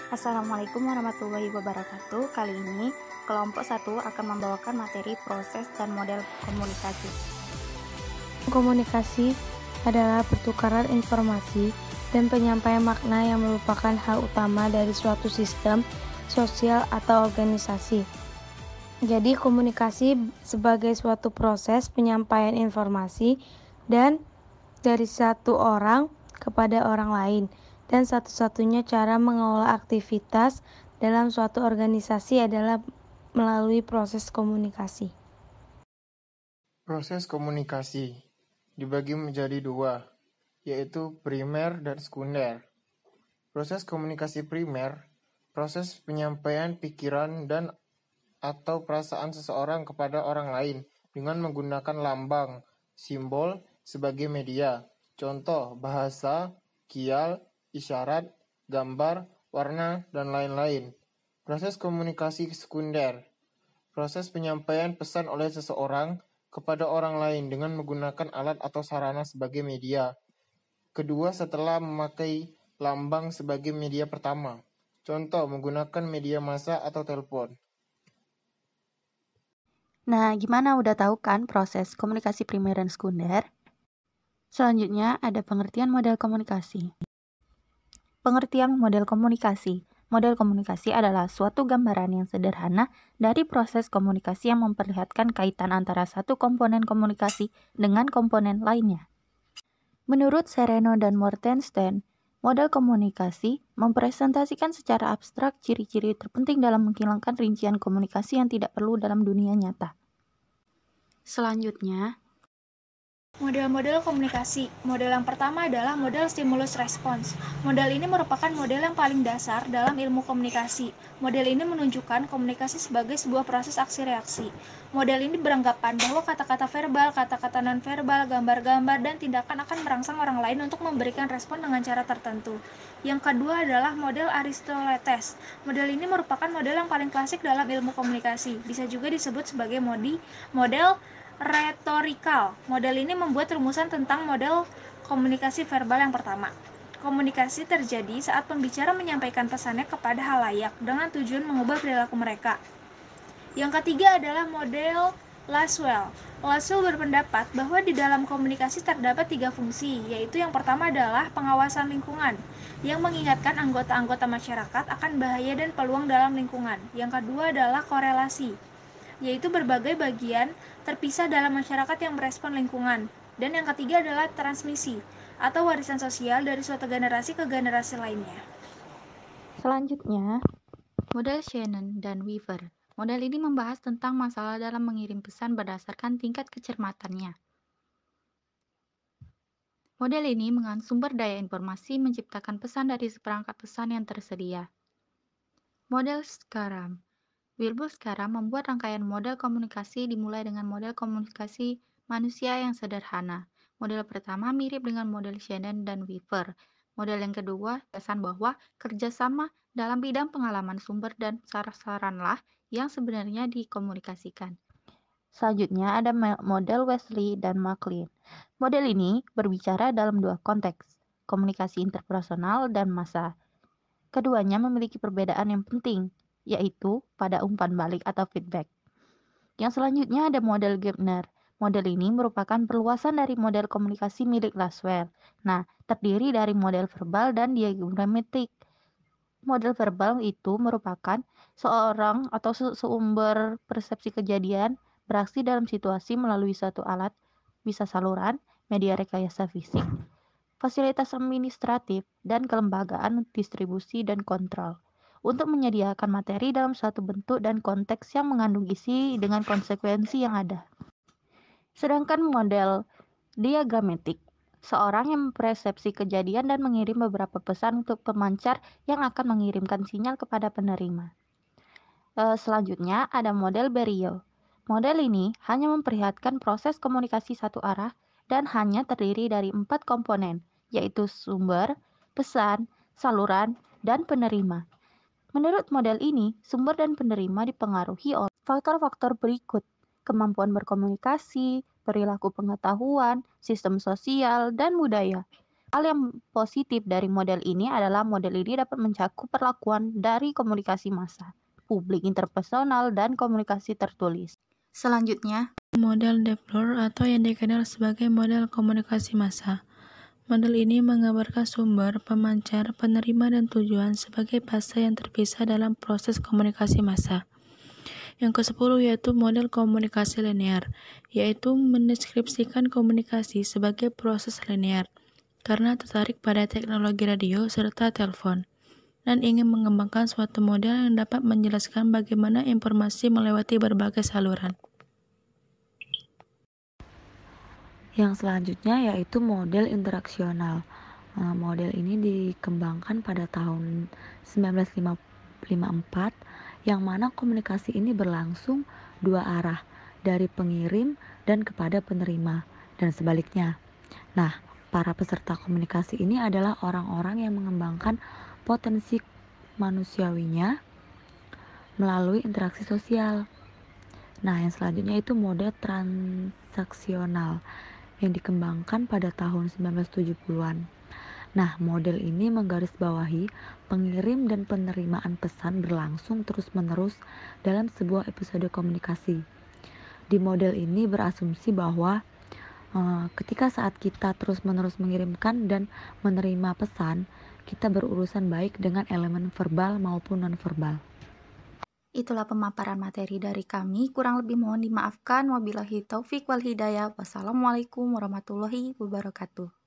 Assalamualaikum warahmatullahi wabarakatuh. Kali ini kelompok 1 akan membawakan materi proses dan model komunikasi. Komunikasi adalah pertukaran informasi dan penyampaian makna yang merupakan hal utama dari suatu sistem sosial atau organisasi. Jadi komunikasi sebagai suatu proses penyampaian informasi dan dari satu orang kepada orang lain, dan satu-satunya cara mengelola aktivitas dalam suatu organisasi adalah melalui proses komunikasi. Proses komunikasi dibagi menjadi dua, yaitu primer dan sekunder. Proses komunikasi primer, proses penyampaian pikiran dan atau perasaan seseorang kepada orang lain dengan menggunakan lambang, simbol sebagai media. Contoh, bahasa, kial, isyarat, gambar, warna, dan lain-lain. Proses komunikasi sekunder, proses penyampaian pesan oleh seseorang kepada orang lain dengan menggunakan alat atau sarana sebagai media. Kedua setelah memakai lambang sebagai media pertama. Contoh, menggunakan media massa atau telepon. Nah, gimana, udah tahu kan proses komunikasi primer dan sekunder? Selanjutnya ada pengertian model komunikasi. Pengertian model komunikasi. Model komunikasi adalah suatu gambaran yang sederhana dari proses komunikasi yang memperlihatkan kaitan antara satu komponen komunikasi dengan komponen lainnya. Menurut Sereno dan Mortensen, model komunikasi mempresentasikan secara abstrak ciri-ciri terpenting dalam menghilangkan rincian komunikasi yang tidak perlu dalam dunia nyata. Selanjutnya, model-model komunikasi. Model yang pertama adalah model stimulus respons. Model ini merupakan model yang paling dasar dalam ilmu komunikasi. Model ini menunjukkan komunikasi sebagai sebuah proses aksi-reaksi. Model ini beranggapan bahwa kata-kata verbal, kata-kata non-verbal, gambar-gambar, dan tindakan akan merangsang orang lain untuk memberikan respon dengan cara tertentu. Yang kedua adalah model Aristoteles. Model ini merupakan model yang paling klasik dalam ilmu komunikasi. Bisa juga disebut sebagai model retorikal. Model ini membuat rumusan tentang model komunikasi verbal yang pertama. Komunikasi terjadi saat pembicara menyampaikan pesannya kepada halayak dengan tujuan mengubah perilaku mereka. Yang ketiga adalah model Lasswell. Lasswell berpendapat bahwa di dalam komunikasi terdapat 3 fungsi, yaitu yang pertama adalah pengawasan lingkungan, yang mengingatkan anggota-anggota masyarakat akan bahaya dan peluang dalam lingkungan. Yang kedua adalah korelasi, yaitu berbagai bagian terpisah dalam masyarakat yang merespon lingkungan. Dan yang ketiga adalah transmisi, atau warisan sosial dari suatu generasi ke generasi lainnya. selanjutnya, model Shannon dan Weaver. Model ini membahas tentang masalah dalam mengirim pesan berdasarkan tingkat kecermatannya. Model ini menggunakan sumber daya informasi menciptakan pesan dari seperangkat pesan yang tersedia. Model Scaram. Wilbur Scaram membuat rangkaian model komunikasi dimulai dengan model komunikasi manusia yang sederhana. Model pertama mirip dengan model Shannon dan Weaver. Model yang kedua, kesan bahwa kerjasama dalam bidang pengalaman sumber dan sasaranlah yang sebenarnya dikomunikasikan. Selanjutnya ada model Wesley dan McLean. Model ini berbicara dalam dua konteks, komunikasi interpersonal dan massa. Keduanya memiliki perbedaan yang penting, yaitu pada umpan balik atau feedback. Yang selanjutnya ada model Gebner. Model ini merupakan perluasan dari model komunikasi milik Lasswell. Nah, terdiri dari model verbal dan diagramatik. Model verbal itu merupakan seorang atau sumber persepsi kejadian beraksi dalam situasi melalui suatu alat, bisa saluran, media rekayasa fisik, fasilitas administratif, dan kelembagaan distribusi dan kontrol untuk menyediakan materi dalam suatu bentuk dan konteks yang mengandung isi dengan konsekuensi yang ada. Sedangkan model diagramatik, seorang yang mempersepsi kejadian dan mengirim beberapa pesan untuk pemancar yang akan mengirimkan sinyal kepada penerima. Selanjutnya ada model Berio. Model ini hanya memperlihatkan proses komunikasi satu arah dan hanya terdiri dari 4 komponen, yaitu sumber, pesan, saluran, dan penerima. Menurut model ini, sumber dan penerima dipengaruhi oleh faktor-faktor berikut: kemampuan berkomunikasi, perilaku pengetahuan, sistem sosial, dan budaya. Hal yang positif dari model ini adalah model ini dapat mencakup perlakuan dari komunikasi massa, publik interpersonal, dan komunikasi tertulis. Selanjutnya, model Deplore atau yang dikenal sebagai model komunikasi massa. Model ini menggambarkan sumber, pemancar, penerima, dan tujuan sebagai fase yang terpisah dalam proses komunikasi massa. Yang ke-10 yaitu model komunikasi linear, yaitu mendeskripsikan komunikasi sebagai proses linear, karena tertarik pada teknologi radio serta telepon, dan ingin mengembangkan suatu model yang dapat menjelaskan bagaimana informasi melewati berbagai saluran. Yang selanjutnya yaitu model interaksional. Model ini dikembangkan pada tahun 1954, yang mana komunikasi ini berlangsung dua arah, dari pengirim dan kepada penerima, dan sebaliknya. Nah, para peserta komunikasi ini adalah orang-orang yang mengembangkan potensi manusiawinya melalui interaksi sosial. Nah, yang selanjutnya itu mode transaksional yang dikembangkan pada tahun 1970-an. Nah, model ini menggarisbawahi pengirim dan penerimaan pesan berlangsung terus-menerus dalam sebuah episode komunikasi. Di model ini berasumsi bahwa ketika saat kita terus-menerus mengirimkan dan menerima pesan, kita berurusan baik dengan elemen verbal maupun non-verbal. itulah pemaparan materi dari kami. Kurang lebih mohon dimaafkan. Wabillahi taufik wal hidayah. Wassalamualaikum warahmatullahi wabarakatuh.